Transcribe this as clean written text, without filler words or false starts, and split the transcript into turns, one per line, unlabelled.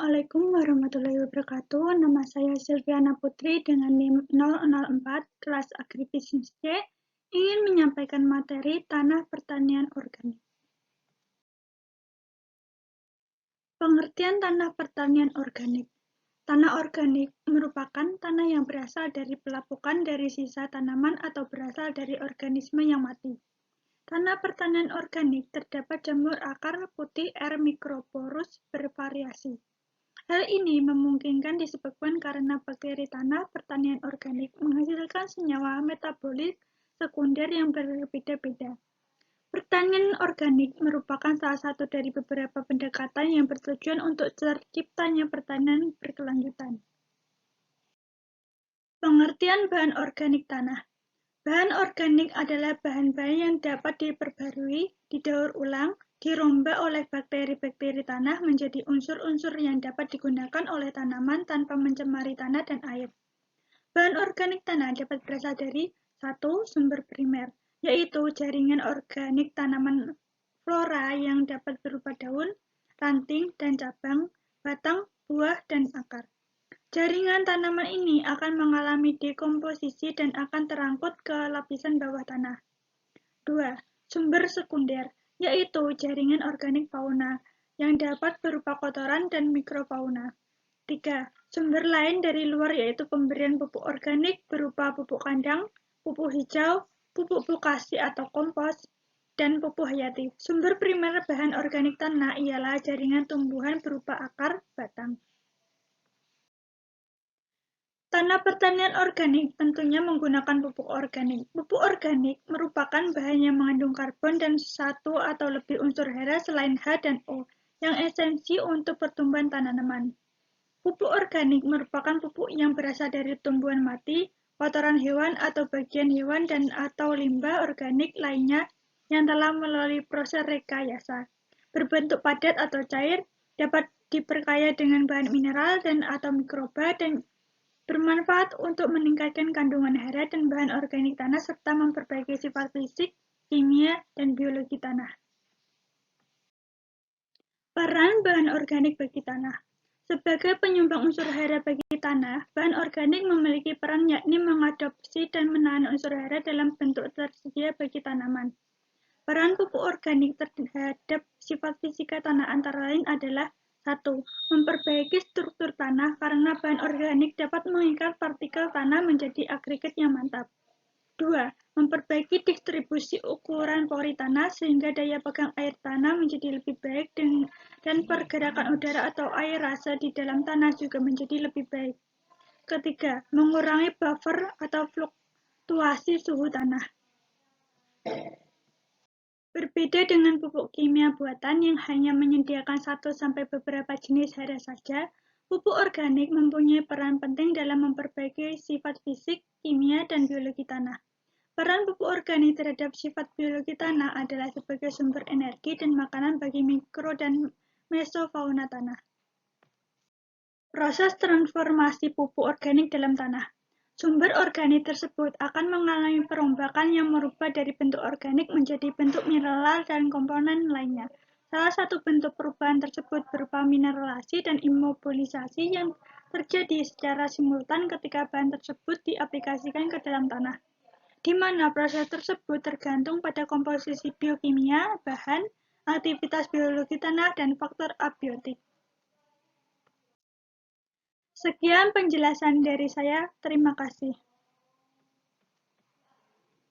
Assalamualaikum warahmatullahi wabarakatuh. Nama saya Silviana Putri dengan NIM 004 kelas Agribisnis C, ingin menyampaikan materi tanah pertanian organik. Pengertian tanah pertanian organik. Tanah organik merupakan tanah yang berasal dari pelapukan dari sisa tanaman atau berasal dari organisme yang mati. Tanah pertanian organik terdapat jamur akar putih air mikroporus bervariasi. Hal ini memungkinkan disebabkan karena bakteri tanah pertanian organik menghasilkan senyawa metabolit sekunder yang berbeda-beda. Pertanian organik merupakan salah satu dari beberapa pendekatan yang bertujuan untuk terciptanya pertanian berkelanjutan. Pengertian bahan organik tanah. Bahan organik adalah bahan-bahan yang dapat diperbarui, didaur ulang, dirombak oleh bakteri-bakteri tanah menjadi unsur-unsur yang dapat digunakan oleh tanaman tanpa mencemari tanah dan air. Bahan organik tanah dapat berasal dari satu sumber primer, yaitu jaringan organik tanaman flora yang dapat berupa daun, ranting, dan cabang, batang, buah, dan akar. Jaringan tanaman ini akan mengalami dekomposisi dan akan terangkut ke lapisan bawah tanah. 2. Sumber sekunder, yaitu jaringan organik fauna, yang dapat berupa kotoran dan mikrofauna. 3. Sumber lain dari luar yaitu pemberian pupuk organik berupa pupuk kandang, pupuk hijau, pupuk bokasi atau kompos, dan pupuk hayati. Sumber primer bahan organik tanah ialah jaringan tumbuhan berupa akar, batang. Tanah pertanian organik tentunya menggunakan pupuk organik. Pupuk organik merupakan bahan yang mengandung karbon dan satu atau lebih unsur hara selain H dan O, yang esensi untuk pertumbuhan tanaman. Pupuk organik merupakan pupuk yang berasal dari tumbuhan mati, kotoran hewan atau bagian hewan dan atau limbah organik lainnya yang telah melalui proses rekayasa. Berbentuk padat atau cair, dapat diperkaya dengan bahan mineral dan atau mikroba dan bermanfaat untuk meningkatkan kandungan hara dan bahan organik tanah serta memperbaiki sifat fisik, kimia, dan biologi tanah. Peran bahan organik bagi tanah. Sebagai penyumbang unsur hara bagi tanah, bahan organik memiliki peran yakni mengadopsi dan menahan unsur hara dalam bentuk tersedia bagi tanaman. Peran pupuk organik terhadap sifat fisika tanah antara lain adalah 1. Memperbaiki struktur tanah karena bahan organik dapat mengikat partikel tanah menjadi agregat yang mantap. 2. Memperbaiki distribusi ukuran pori tanah sehingga daya pegang air tanah menjadi lebih baik dan pergerakan udara atau aerase di dalam tanah juga menjadi lebih baik. Ketiga, mengurangi buffer atau fluktuasi suhu tanah. Berbeda dengan pupuk kimia buatan yang hanya menyediakan satu sampai beberapa jenis hara saja, pupuk organik mempunyai peran penting dalam memperbaiki sifat fisik, kimia, dan biologi tanah. Peran pupuk organik terhadap sifat biologi tanah adalah sebagai sumber energi dan makanan bagi mikro dan mesofauna tanah. Proses transformasi pupuk organik dalam tanah. Sumber organik tersebut akan mengalami perombakan yang merubah dari bentuk organik menjadi bentuk mineral dan komponen lainnya. Salah satu bentuk perubahan tersebut berupa mineralisasi dan imobilisasi yang terjadi secara simultan ketika bahan tersebut diaplikasikan ke dalam tanah, di mana proses tersebut tergantung pada komposisi biokimia, bahan, aktivitas biologi tanah, dan faktor abiotik. Sekian penjelasan dari saya, terima kasih.